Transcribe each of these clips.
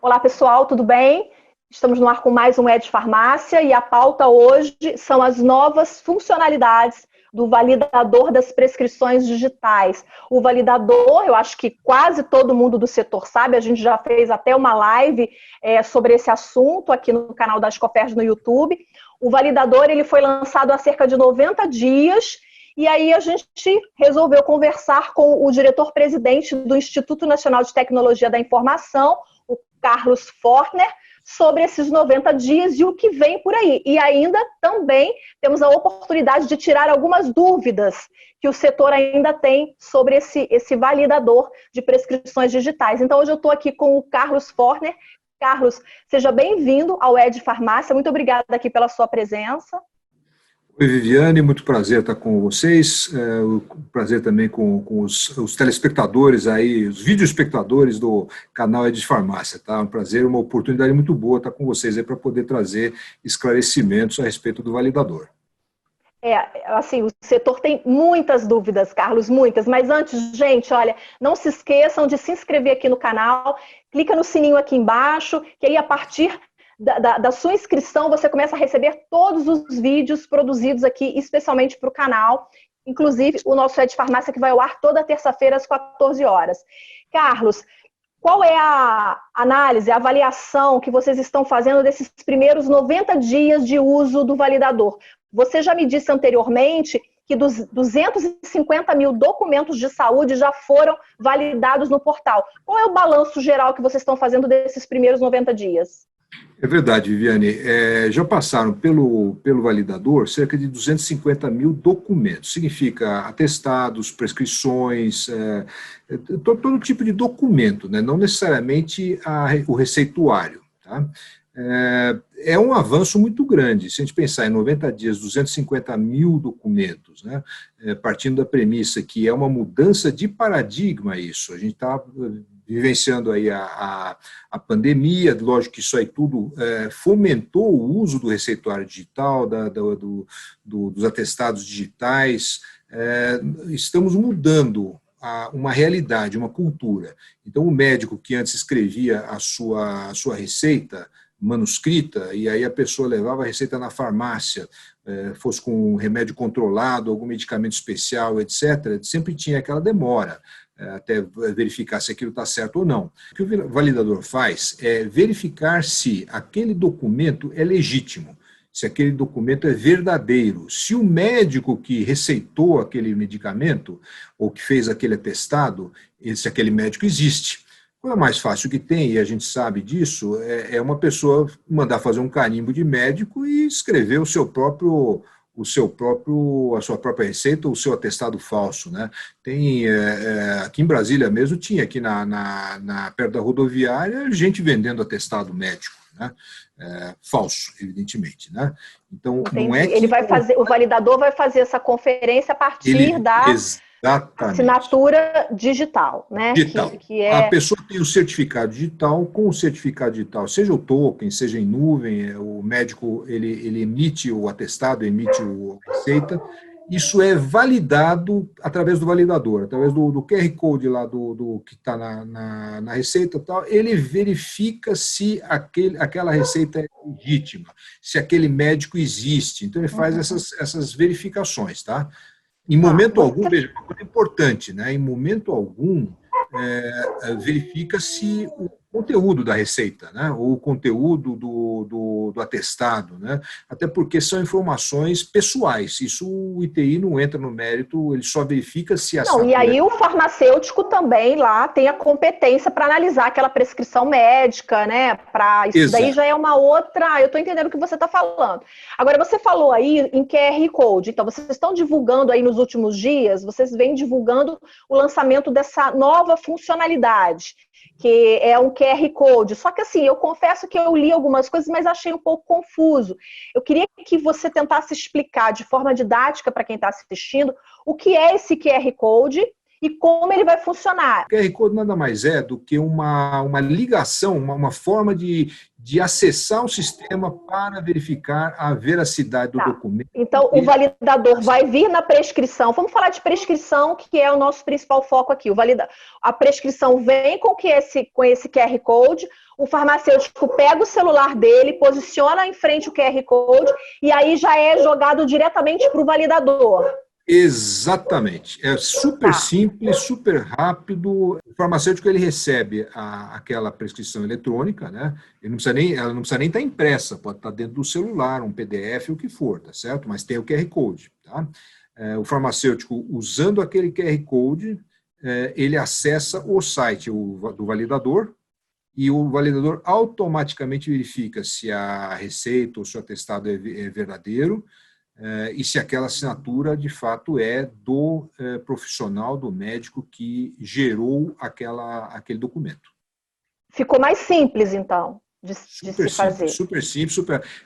Olá, pessoal, tudo bem? Estamos no ar com mais um Ed Farmácia e a pauta hoje são as novas funcionalidades do validador das prescrições digitais. O validador, eu acho que quase todo mundo do setor sabe, a gente já fez até uma live sobre esse assunto aqui no canal da Ascofers no YouTube. O validador ele foi lançado há cerca de 90 dias e aí a gente resolveu conversar com o diretor-presidente do Instituto Nacional de Tecnologia da Informação, o Carlos Forner, sobre esses 90 dias e o que vem por aí. E ainda também temos a oportunidade de tirar algumas dúvidas que o setor ainda tem sobre esse validador de prescrições digitais. Então, hoje eu estou aqui com o Carlos Forner. Carlos, seja bem-vindo ao Ed Farmácia. Muito obrigada aqui pela sua presença. Oi, Viviane, muito prazer estar com vocês, prazer também com os telespectadores aí, os videoespectadores do canal Ed Farmácia, tá? Um prazer, uma oportunidade muito boa estar com vocês aí para poder trazer esclarecimentos a respeito do validador. Assim, o setor tem muitas dúvidas, Carlos, muitas, mas antes, gente, olha, não se esqueçam de se inscrever aqui no canal, clica no sininho aqui embaixo, que aí a partir da sua inscrição, você começa a receber todos os vídeos produzidos aqui, especialmente para o canal, inclusive o nosso Ed Farmácia, que vai ao ar toda terça-feira às 14 horas. Carlos, qual é a análise, a avaliação que vocês estão fazendo desses primeiros 90 dias de uso do validador? Você já me disse anteriormente que dos 250 mil documentos de saúde já foram validados no portal. Qual é o balanço geral que vocês estão fazendo desses primeiros 90 dias? É verdade, Viviane. Já passaram pelo validador cerca de 250 mil documentos. Significa atestados, prescrições, todo tipo de documento, né? Não necessariamente o receituário. Tá? É um avanço muito grande. Se a gente pensar em 90 dias, 250 mil documentos, né? Partindo da premissa que é uma mudança de paradigma isso. A gente está vivenciando aí a pandemia, lógico que isso aí tudo fomentou o uso do receituário digital, dos atestados digitais, estamos mudando uma realidade, uma cultura. Então, o médico que antes escrevia a sua receita manuscrita, e aí a pessoa levava a receita na farmácia, fosse com um remédio controlado, algum medicamento especial, etc., sempre tinha aquela demora, até verificar se aquilo está certo ou não. O que o validador faz é verificar se aquele documento é legítimo, se aquele documento é verdadeiro, se o médico que receitou aquele medicamento ou que fez aquele atestado, se aquele médico existe. O mais fácil que tem, e a gente sabe disso, é uma pessoa mandar fazer um carimbo de médico e escrever a sua própria receita, o seu atestado falso, né? Tem, aqui em Brasília mesmo, tinha aqui perto da rodoviária, gente vendendo atestado médico, né? Falso, evidentemente, né? Então, entendi. Não é que... O validador vai fazer essa conferência a partir da assinatura digital, né? Digital. A pessoa tem o certificado digital, com o certificado digital, seja o token, seja em nuvem, o médico ele emite o atestado, emite a receita, isso é validado através do validador, através do QR Code lá do que está na receita, tal, ele verifica se aquela receita é legítima, se aquele médico existe, então ele faz essas verificações, tá? Em momento algum, veja, uma coisa importante, né? Em momento algum, verifica-se o conteúdo da receita, né? Ou o conteúdo do atestado, né? Até porque são informações pessoais. Isso o ITI não entra no mérito, ele só verifica se a assinatura... Não, e aí o farmacêutico também lá tem a competência para analisar aquela prescrição médica, né? Isso Exato. Daí já é uma outra... Eu estou entendendo o que você está falando. Agora, você falou aí em QR Code. Então, vocês estão divulgando aí nos últimos dias, vocês vêm divulgando o lançamento dessa nova funcionalidade, que é um QR Code. Só que assim, eu confesso que eu li algumas coisas, mas achei um pouco confuso. Eu queria que você tentasse explicar de forma didática para quem está assistindo o que é esse QR Code e como ele vai funcionar. O QR Code nada mais é do que uma ligação, uma forma de acessar o sistema para verificar a veracidade do documento. Então, o validador vai vir na prescrição. Vamos falar de prescrição, que é o nosso principal foco aqui. A prescrição vem com esse QR Code, o farmacêutico pega o celular dele, posiciona em frente o QR Code e aí já é jogado diretamente para o validador. Exatamente. É super simples, super rápido. O farmacêutico ele recebe aquela prescrição eletrônica, né? Ela não precisa nem estar impressa, pode estar dentro do celular, um PDF, o que for, tá certo? Mas tem o QR Code, tá? O farmacêutico, usando aquele QR Code, ele acessa o site do validador e o validador automaticamente verifica se a receita ou se o atestado é verdadeiro, e se aquela assinatura, de fato, é do profissional, do médico que gerou aquele documento. Ficou mais simples, então, de se fazer. Super simples,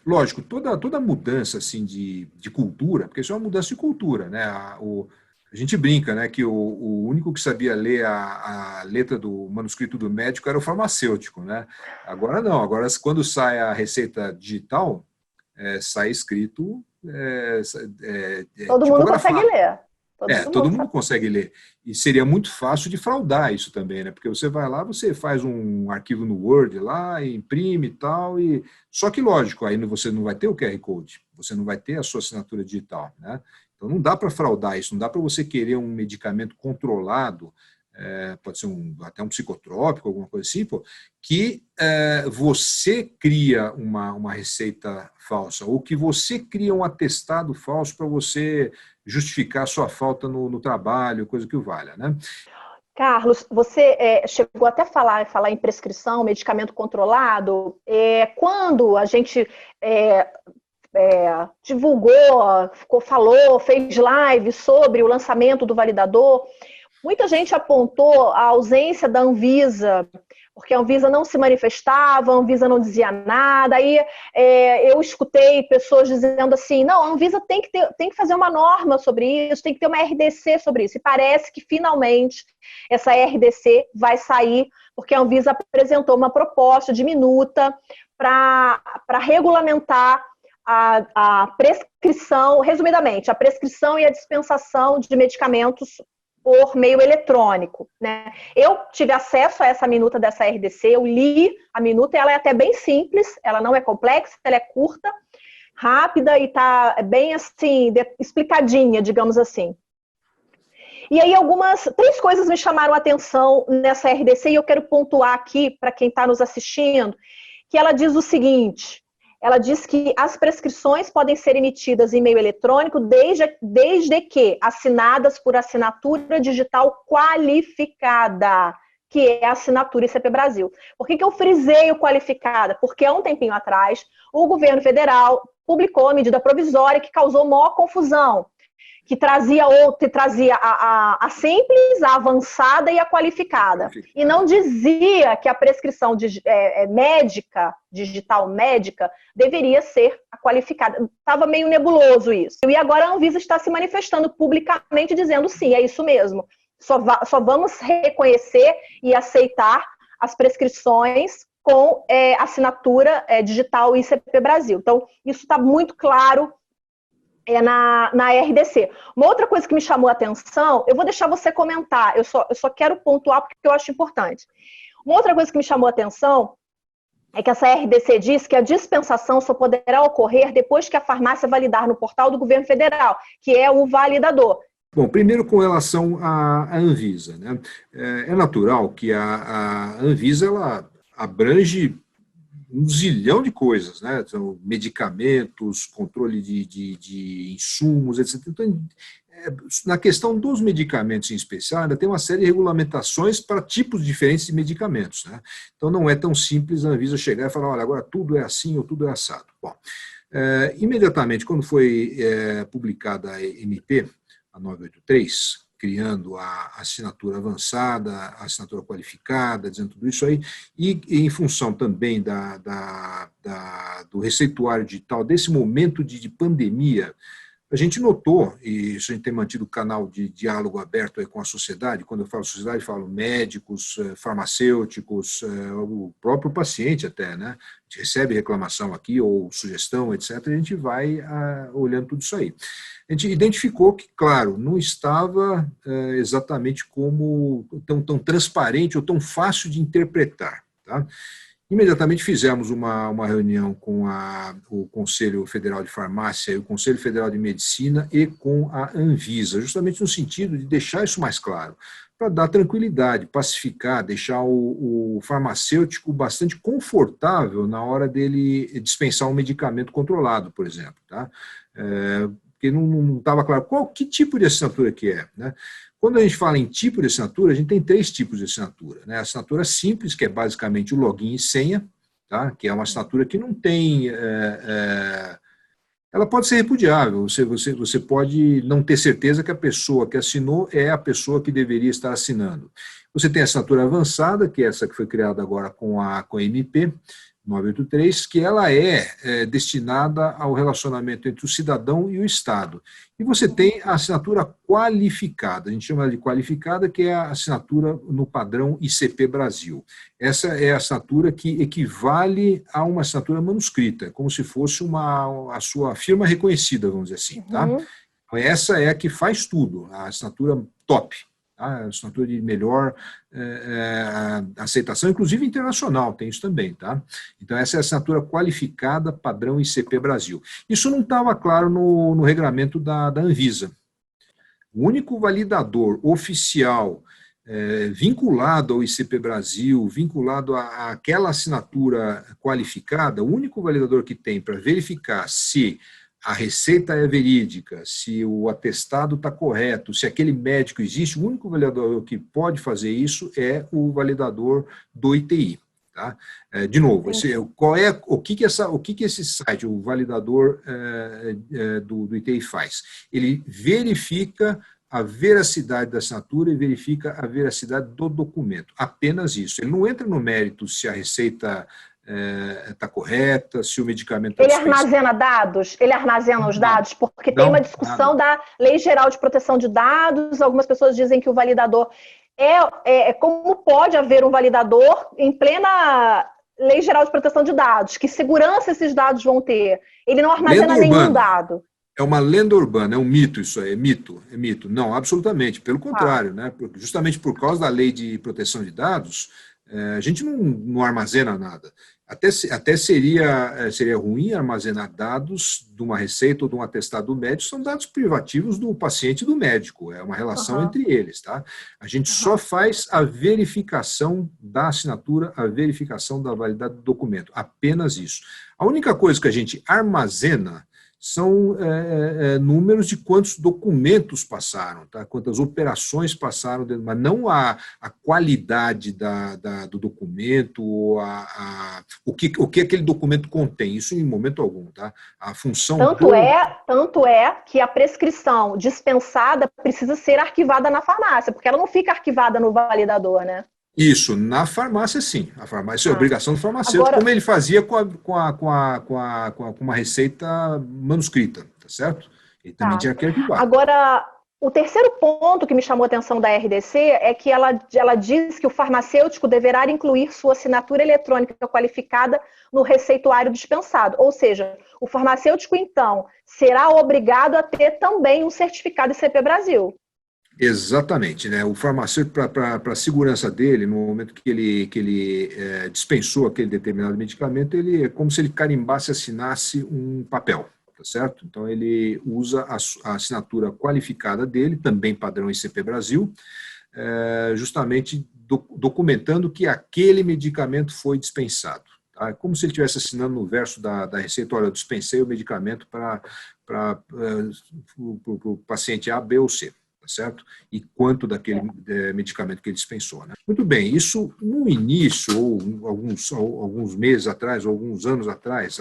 Lógico, toda mudança assim, de cultura, porque isso é uma mudança de cultura, né? A gente brinca, né, que o único que sabia ler a letra do manuscrito do médico era o farmacêutico, né? Agora não, agora quando sai a receita digital, sai escrito... todo mundo consegue ler. Todo mundo consegue ler. E seria muito fácil de fraudar isso também, né? Porque você vai lá, você faz um arquivo no Word lá, imprime e tal, só que lógico, aí você não vai ter o QR Code, você não vai ter a sua assinatura digital, né? Então não dá para fraudar isso, não dá para você querer um medicamento controlado, pode ser até um psicotrópico, alguma coisa assim, que você cria uma receita falsa, ou que você cria um atestado falso para você justificar sua falta no trabalho, coisa que o valha, né? Carlos, você chegou até a falar em prescrição, medicamento controlado. Quando a gente divulgou, fez live sobre o lançamento do validador, muita gente apontou a ausência da Anvisa, porque a Anvisa não se manifestava, a Anvisa não dizia nada. Aí eu escutei pessoas dizendo assim, não, a Anvisa tem que fazer uma norma sobre isso, tem que ter uma RDC sobre isso. E parece que finalmente essa RDC vai sair, porque a Anvisa apresentou uma proposta de minuta para regulamentar a prescrição, resumidamente, a prescrição e a dispensação de medicamentos por meio eletrônico, né? Eu tive acesso a essa minuta dessa RDC, eu li a minuta, ela é até bem simples, ela não é complexa, ela é curta, rápida e está bem assim, explicadinha, digamos assim. E aí três coisas me chamaram a atenção nessa RDC e eu quero pontuar aqui para quem está nos assistindo, que ela diz o seguinte: ela diz que as prescrições podem ser emitidas em meio eletrônico desde que assinadas por assinatura digital qualificada, que é a assinatura ICP Brasil. Por que eu frisei o qualificada? Porque há um tempinho atrás, o governo federal publicou a medida provisória que causou maior confusão, que trazia a simples, a avançada e a qualificada. E não dizia que a prescrição médica, digital médica, deveria ser a qualificada. Estava meio nebuloso isso. E agora a Anvisa está se manifestando publicamente dizendo sim, é isso mesmo. Só vamos reconhecer e aceitar as prescrições com assinatura digital ICP Brasil. Então, isso está muito claro na RDC. Uma outra coisa que me chamou a atenção, eu vou deixar você comentar, eu só quero pontuar porque eu acho importante. Uma outra coisa que me chamou a atenção é que essa RDC diz que a dispensação só poderá ocorrer depois que a farmácia validar no portal do governo federal, que é o validador. Bom, primeiro com relação à Anvisa, né? É natural que a Anvisa ela abrange um zilhão de coisas, né? Então, medicamentos, controle de insumos, etc. Então, na questão dos medicamentos em especial, ainda tem uma série de regulamentações para tipos diferentes de medicamentos, né? Então, não é tão simples a Anvisa chegar e falar, olha, agora tudo é assim ou tudo é assado. Bom, imediatamente, quando foi publicada a MP, a 983, criando a assinatura avançada, a assinatura qualificada, dizendo tudo isso aí, e em função também do receituário digital, desse momento de pandemia, a gente notou, e isso a gente tem mantido o canal de diálogo aberto aí com a sociedade, quando eu falo sociedade, falo médicos, farmacêuticos, o próprio paciente até, né? A gente recebe reclamação aqui, ou sugestão, etc., a gente vai olhando tudo isso aí. A gente identificou que, claro, não estava exatamente como tão transparente ou tão fácil de interpretar, tá? Imediatamente fizemos uma reunião com o Conselho Federal de Farmácia e o Conselho Federal de Medicina e com a Anvisa, justamente no sentido de deixar isso mais claro, para dar tranquilidade, pacificar, deixar o farmacêutico bastante confortável na hora dele dispensar um medicamento controlado, por exemplo, tá? Porque não estava claro que tipo de assinatura que é, né? Quando a gente fala em tipo de assinatura, a gente tem 3 tipos de assinatura, né? A assinatura simples, que é basicamente o login e senha, tá? Que é uma assinatura que não tem... ela pode ser repudiável, você pode não ter certeza que a pessoa que assinou é a pessoa que deveria estar assinando. Você tem a assinatura avançada, que é essa que foi criada agora com a MP 983, que ela é destinada ao relacionamento entre o cidadão e o Estado. E você tem a assinatura qualificada, a gente chama de qualificada, que é a assinatura no padrão ICP Brasil. Essa é a assinatura que equivale a uma assinatura manuscrita, como se fosse a sua firma reconhecida, vamos dizer assim. Tá? Então, essa é a que faz tudo, a assinatura top. A assinatura de melhor aceitação, inclusive internacional, tem isso também, tá? Então, essa é a assinatura qualificada padrão ICP Brasil. Isso não estava claro no regulamento da Anvisa. O único validador oficial vinculado ao ICP Brasil, vinculado àquela assinatura qualificada, o único validador que tem para verificar se a receita é verídica, se o atestado está correto, se aquele médico existe, o único validador que pode fazer isso é o validador do ITI. Tá? De novo, o que esse site, o validador do ITI faz? Ele verifica a veracidade da assinatura e verifica a veracidade do documento. Apenas isso. Ele não entra no mérito se a receita está correta, se o medicamento... Ele armazena dados? Ele armazena os dados? Porque tem uma discussão da Lei Geral de Proteção de Dados, algumas pessoas dizem que o validador... como pode haver um validador em plena Lei Geral de Proteção de Dados? Que segurança esses dados vão ter? Ele não armazena nenhum dado. É uma lenda urbana, é um mito isso aí, é mito. Não, absolutamente, pelo contrário, né? Justamente por causa da Lei de Proteção de Dados, a gente não armazena nada. Até seria ruim armazenar dados de uma receita ou de um atestado médico, são dados privativos do paciente e do médico, é uma relação entre eles. Tá? A gente só faz a verificação da assinatura, a verificação da validade do documento, apenas isso. A única coisa que a gente armazena são números de quantos documentos passaram, tá? Quantas operações passaram, mas não a qualidade do documento, o que aquele documento contém, isso em momento algum. Tá? A função tanto é que a prescrição dispensada precisa ser arquivada na farmácia, porque ela não fica arquivada no validador, né? Isso, na farmácia sim. A farmácia é obrigação do farmacêutico, agora, como ele fazia com uma receita manuscrita, tá certo? Ele também tinha que arquivar. Agora, o terceiro ponto que me chamou a atenção da RDC é que ela diz que o farmacêutico deverá incluir sua assinatura eletrônica qualificada no receituário dispensado. Ou seja, o farmacêutico, então, será obrigado a ter também um certificado ICP Brasil. Exatamente, né? O farmacêutico, para a segurança dele, no momento que ele dispensou aquele determinado medicamento, ele é como se ele carimbasse, assinasse um papel, tá certo? Então, ele usa a assinatura qualificada dele, também padrão ICP Brasil, justamente documentando que aquele medicamento foi dispensado. Tá? É como se ele estivesse assinando no verso da receita: olha, eu dispensei o medicamento para o paciente A, B ou C. Certo? E quanto daquele medicamento que ele dispensou. Né? Muito bem, isso no início, ou alguns meses atrás, ou alguns anos atrás,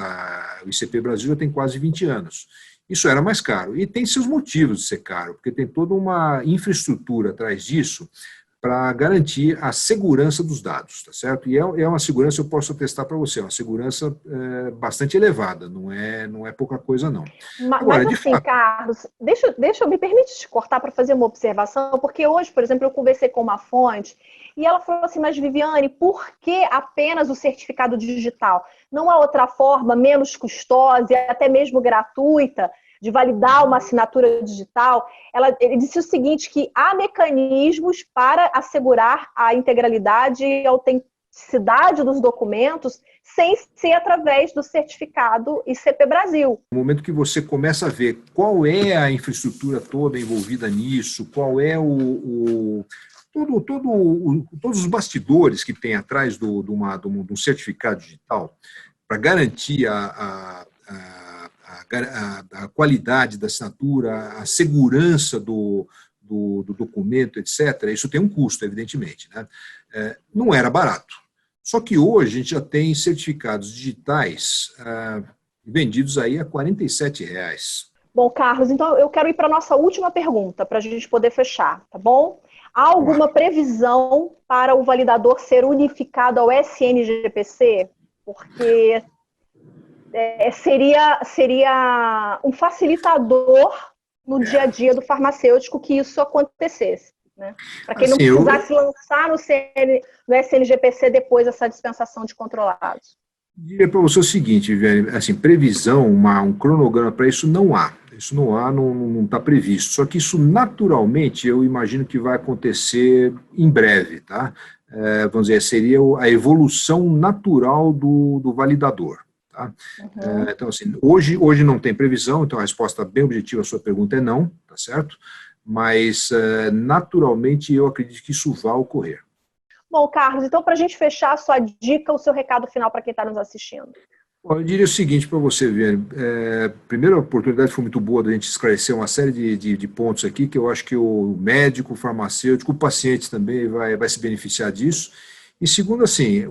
o ICP Brasil já tem quase 20 anos. Isso era mais caro, e tem seus motivos de ser caro, porque tem toda uma infraestrutura atrás disso, para garantir a segurança dos dados, tá certo? E é uma segurança, eu posso atestar para você, é uma segurança bastante elevada, não é pouca coisa, não. Agora, mas assim, fato... Carlos, deixa eu me permitir te cortar para fazer uma observação, porque hoje, por exemplo, eu conversei com uma fonte e ela falou assim, mas Viviane, por que apenas o certificado digital? Não há outra forma menos custosa e até mesmo gratuita de validar uma assinatura digital? Ele disse o seguinte, que há mecanismos para assegurar a integralidade e a autenticidade dos documentos sem ser através do certificado ICP Brasil. No momento que você começa a ver qual é a infraestrutura toda envolvida nisso, qual é todos os bastidores que tem atrás de um certificado digital para garantir a qualidade da assinatura, a segurança do documento, etc., isso tem um custo, evidentemente, né? Não era barato. Só que hoje a gente já tem certificados digitais vendidos aí a R$47. Bom, Carlos, então eu quero ir para a nossa última pergunta, para a gente poder fechar, tá bom? Há alguma previsão para o validador ser unificado ao SNGPC? Porque seria um facilitador no dia a dia do farmacêutico que isso acontecesse, né? Para quem não precisasse lançar no SNGPC depois essa dispensação de controlados. Diria para você o seguinte, Viviane, assim, previsão, um cronograma para isso não há. Isso não está previsto. Só que isso naturalmente eu imagino que vai acontecer em breve, tá? Vamos dizer, seria a evolução natural do validador. Tá? Uhum. Então, assim, hoje não tem previsão, então a resposta bem objetiva à sua pergunta é não, tá certo? Mas, naturalmente, eu acredito que isso vai ocorrer. Bom, Carlos, então, para a gente fechar a sua dica, o seu recado final para quem está nos assistindo. Bom, eu diria o seguinte para você, Viviane. Primeiro, a oportunidade foi muito boa da gente esclarecer uma série de pontos aqui, que eu acho que o médico, o farmacêutico, o paciente também vai se beneficiar disso. E segundo, assim,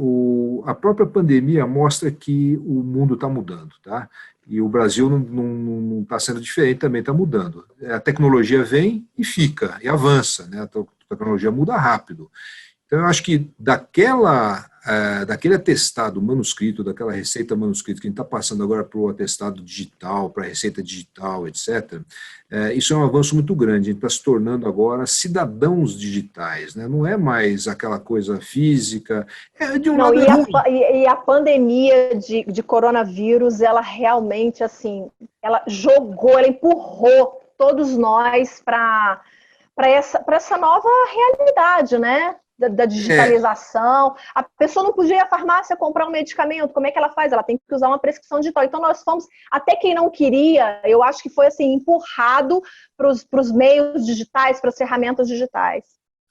a própria pandemia mostra que o mundo está mudando, tá? E o Brasil não está sendo diferente, também está mudando. A tecnologia vem e fica, e avança, né? A tecnologia muda rápido. Então, eu acho que daquele atestado manuscrito, daquela receita manuscrita que a gente está passando agora para o atestado digital, para a receita digital, etc., isso é um avanço muito grande. A gente está se tornando agora cidadãos digitais, né? Não é mais aquela coisa física. E a pandemia de coronavírus, ela realmente, assim, ela empurrou todos nós para essa nova realidade, né? Da digitalização. A pessoa não podia ir à farmácia comprar um medicamento. Como é que ela faz? Ela tem que usar uma prescrição digital. Então, nós fomos, até quem não queria, eu acho que foi assim, empurrado para os meios digitais, para as ferramentas digitais.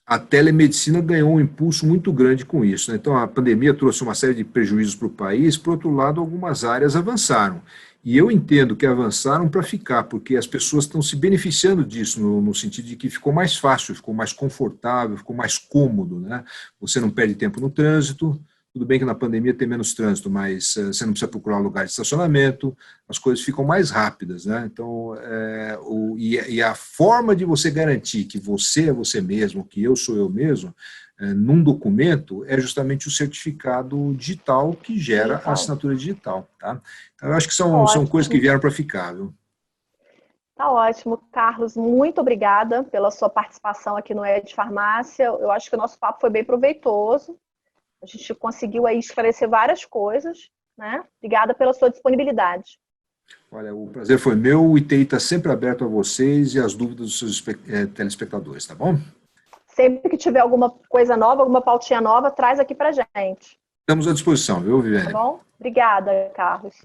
A telemedicina ganhou um impulso muito grande com isso, né? Então, a pandemia trouxe uma série de prejuízos para o país. Por outro lado, algumas áreas avançaram. E eu entendo que avançaram para ficar, porque as pessoas estão se beneficiando disso, no sentido de que ficou mais fácil, ficou mais confortável, ficou mais cômodo, né? Você não perde tempo no trânsito, tudo bem que na pandemia tem menos trânsito, mas você não precisa procurar um lugar de estacionamento, as coisas ficam mais rápidas, né? Então, a forma de você garantir que você é você mesmo, que eu sou eu mesmo, num documento, é justamente o certificado digital que gera a assinatura digital, tá? Então, eu acho que são coisas que vieram para ficar, viu? Tá ótimo, Carlos, muito obrigada pela sua participação aqui no Ed Farmácia. Eu acho que o nosso papo foi bem proveitoso. A gente conseguiu aí esclarecer várias coisas, né? Obrigada pela sua disponibilidade. Olha, o prazer foi meu, o ITI está sempre aberto a vocês e as dúvidas dos seus telespectadores, tá bom? Sempre que tiver alguma coisa nova, alguma pautinha nova, traz aqui pra gente. Estamos à disposição, viu, Viviane? Tá bom? Obrigada, Carlos.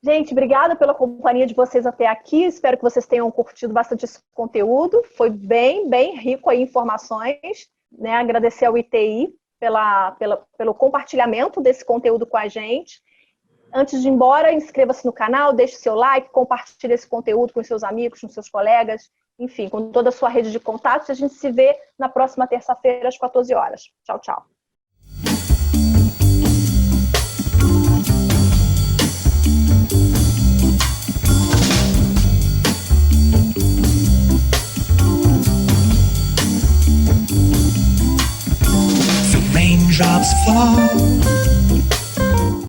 Gente, obrigada pela companhia de vocês até aqui. Espero que vocês tenham curtido bastante esse conteúdo. Foi bem rico aí em informações, né? Agradecer ao ITI pelo compartilhamento desse conteúdo com a gente. Antes de ir embora, inscreva-se no canal, deixe seu like, compartilhe esse conteúdo com seus amigos, com seus colegas, enfim, com toda a sua rede de contatos. A gente se vê na próxima terça-feira, às 14 horas. Tchau, tchau. raindrops fall.